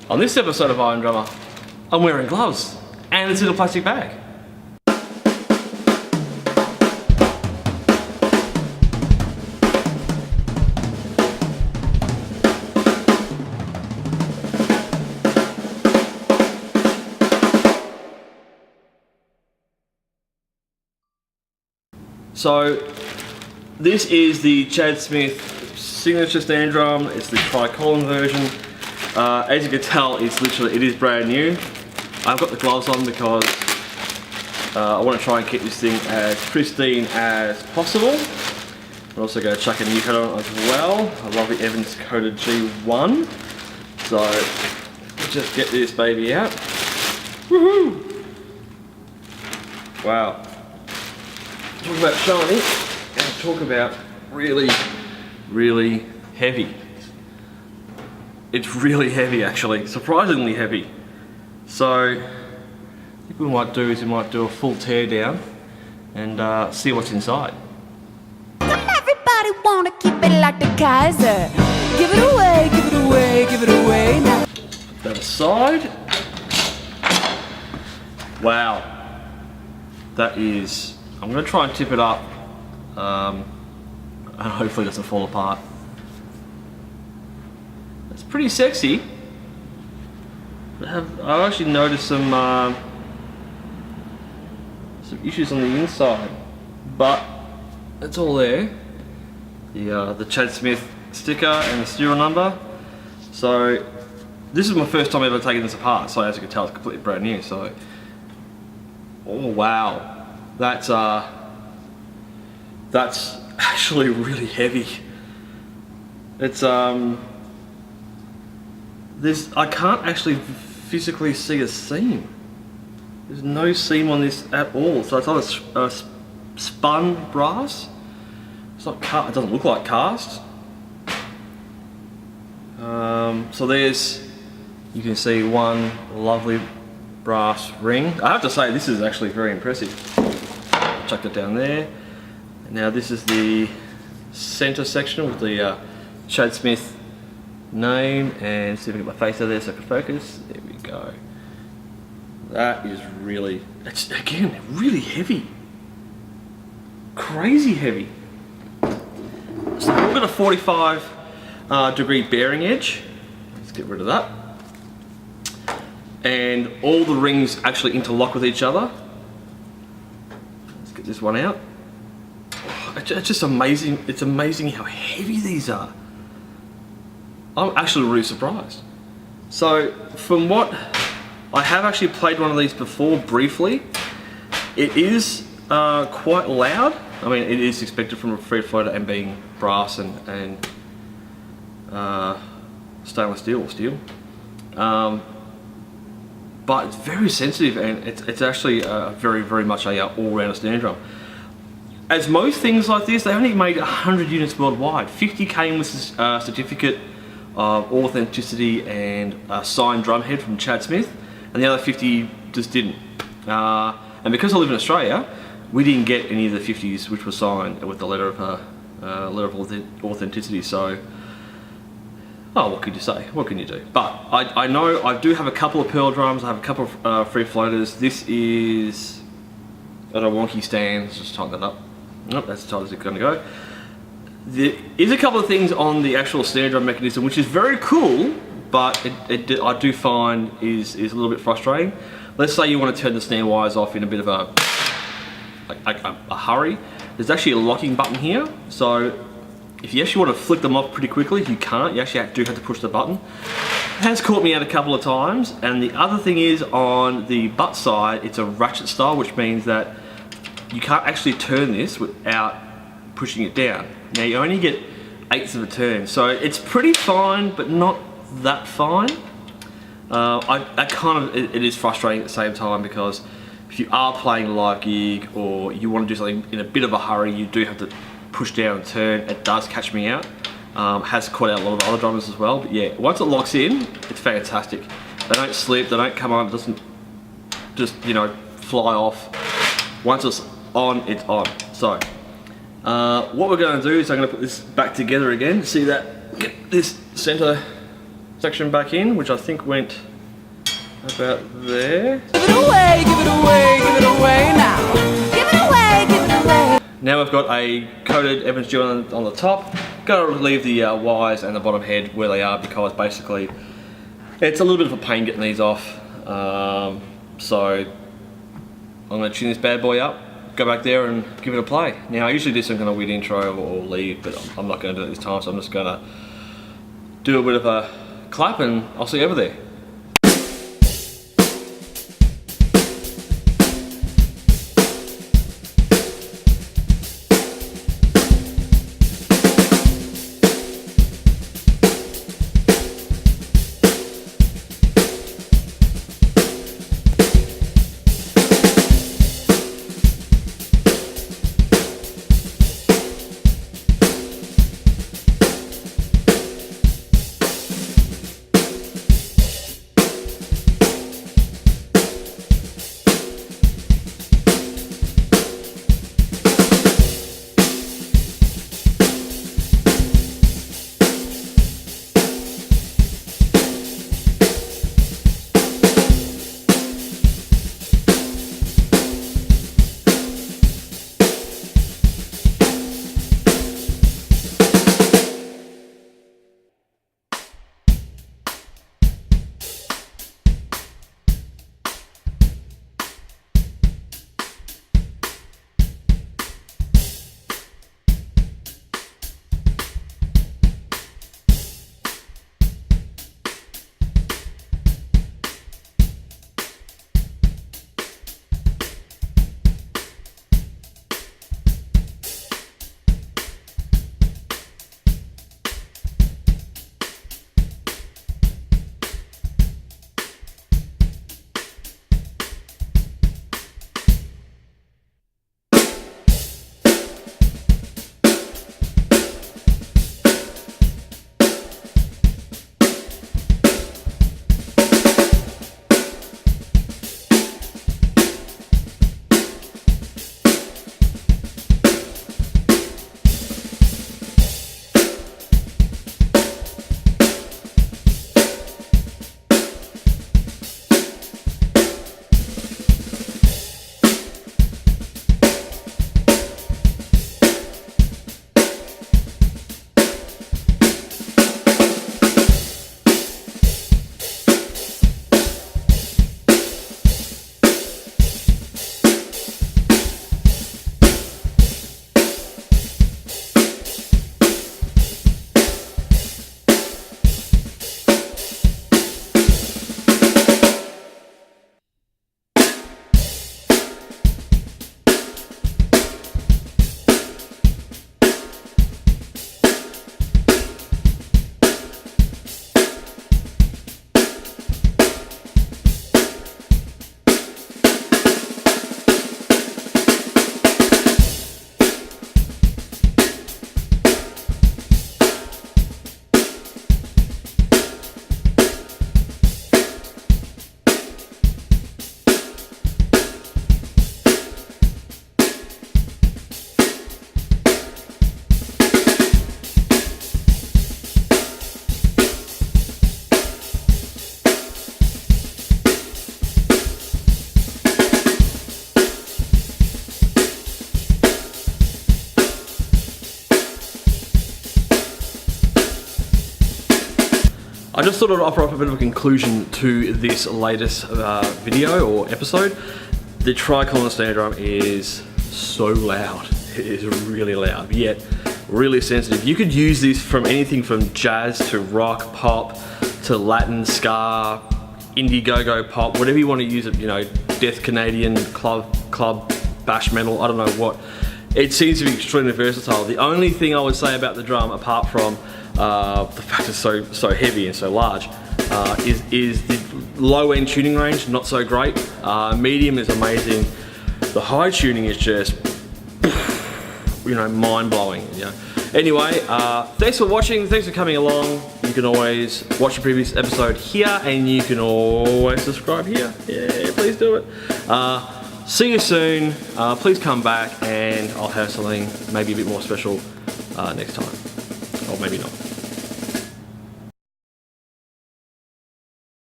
On this episode of Iron Drummer, I'm wearing gloves and it's in a plastic bag. So this is the Chad Smith signature Snare drum. It's the Tricolon version. As you can tell, it is brand new. I've got the gloves on because I want to try and keep this thing as pristine as possible. I'm also going to chuck a new head on as well. I love the Evans coated G1. So let's just get this baby out. Woohoo! Wow. Talk about shiny and talk about really, really heavy. It's really heavy actually, surprisingly heavy. So, I think what we might do is we might do a full tear down and see what's inside. Everybody wanna keep it like the Kaiser. Give it away, give it away, give it away now. Put that aside. Wow. That is, I'm gonna try and tip it up and hopefully it doesn't fall apart. It's pretty sexy. I've actually noticed some issues on the inside, but it's all there. The Chad Smith sticker and the serial number. So this is my first time ever taking this apart. So as you can tell, it's completely brand new. So, oh wow, that's actually really heavy. It's I can't actually physically see a seam. There's no seam on this at all. So it's not a spun brass. It's not it doesn't look like cast. So you can see one lovely brass ring. I have to say this is actually very impressive. Chuck it down there. Now this is the center section with the Chad Smith name, and see if I can get my face out there so I can focus. There we go. That is really, it's again really heavy. Crazy heavy. So we've got a 45 degree bearing edge. Let's get rid of that. And all the rings actually interlock with each other. Let's get this one out. It's just amazing. It's amazing how heavy these are. I'm actually really surprised. So from what I have actually played one of these before briefly, it is quite loud. I mean, it is expected from a Fred floater and being brass and stainless steel. But it's very sensitive and it's actually very, very much a all-round Snare drum. As most things like this, they only made 100 units worldwide. 50 came with a certificate of authenticity and a signed drum head from Chad Smith, and the other 50 just didn't. And because I live in Australia, we didn't get any of the 50s which were signed with the letter of authenticity. So, oh, what could you say? What can you do? But I know I do have a couple of Pearl drums. I have a couple of free floaters. This is at a wonky stand. Let's just tighten that up. Nope, that's as tight as it's going to go. There is a couple of things on the actual snare drum mechanism which is very cool, but I do find is a little bit frustrating. Let's say you want to turn the snare wires off in a bit of a hurry. There's actually a locking button here, so if you actually want to flick them off pretty quickly, you can't. You actually do have to push the button. It has caught me out a couple of times. And the other thing is, on the butt side, it's a ratchet style, which means that you can't actually turn this without pushing it down. Now you only get 1/8 of a turn, so it's pretty fine, but not that fine. It is frustrating at the same time, because if you are playing a live gig or you want to do something in a bit of a hurry, you do have to push down and turn. It does catch me out. Has caught out a lot of other drummers as well, but yeah, once it locks in, it's fantastic. They don't slip, they don't come on, it doesn't just, you know, fly off. Once it's on, it's on. So, what we're going to do is I'm going to put this back together again. See that? Get this center section back in, which I think went about there. Give it away, give it away, give it away now. Give it away, give it away. Now we've got a coated Evans joint on the top. Got to leave the wires and the bottom head where they are because basically it's a little bit of a pain getting these off. So I'm going to tune this bad boy up, go back there and give it a play. Now I usually do some kind of weird intro or lead, but I'm not going to do it this time, so I'm just going to do a bit of a clap and I'll see you over there. I just thought I'd offer up a bit of a conclusion to this latest video or episode. The Tricolon snare drum is so loud. It is really loud, yet really sensitive. You could use this from anything from jazz to rock, pop, to Latin, ska, Indiegogo pop, whatever you want to use it, you know, death Canadian, club, bash metal, I don't know what. It seems to be extremely versatile. The only thing I would say about the drum, apart from the fact it's so heavy and so large, is the low end tuning range, not so great. Medium is amazing. The high tuning is just, you know, mind blowing. You know. Anyway, thanks for watching, thanks for coming along. You can always watch the previous episode here, and you can always subscribe here. Yeah, please do it. See you soon. Please come back, and I'll have something maybe a bit more special next time. Or maybe not.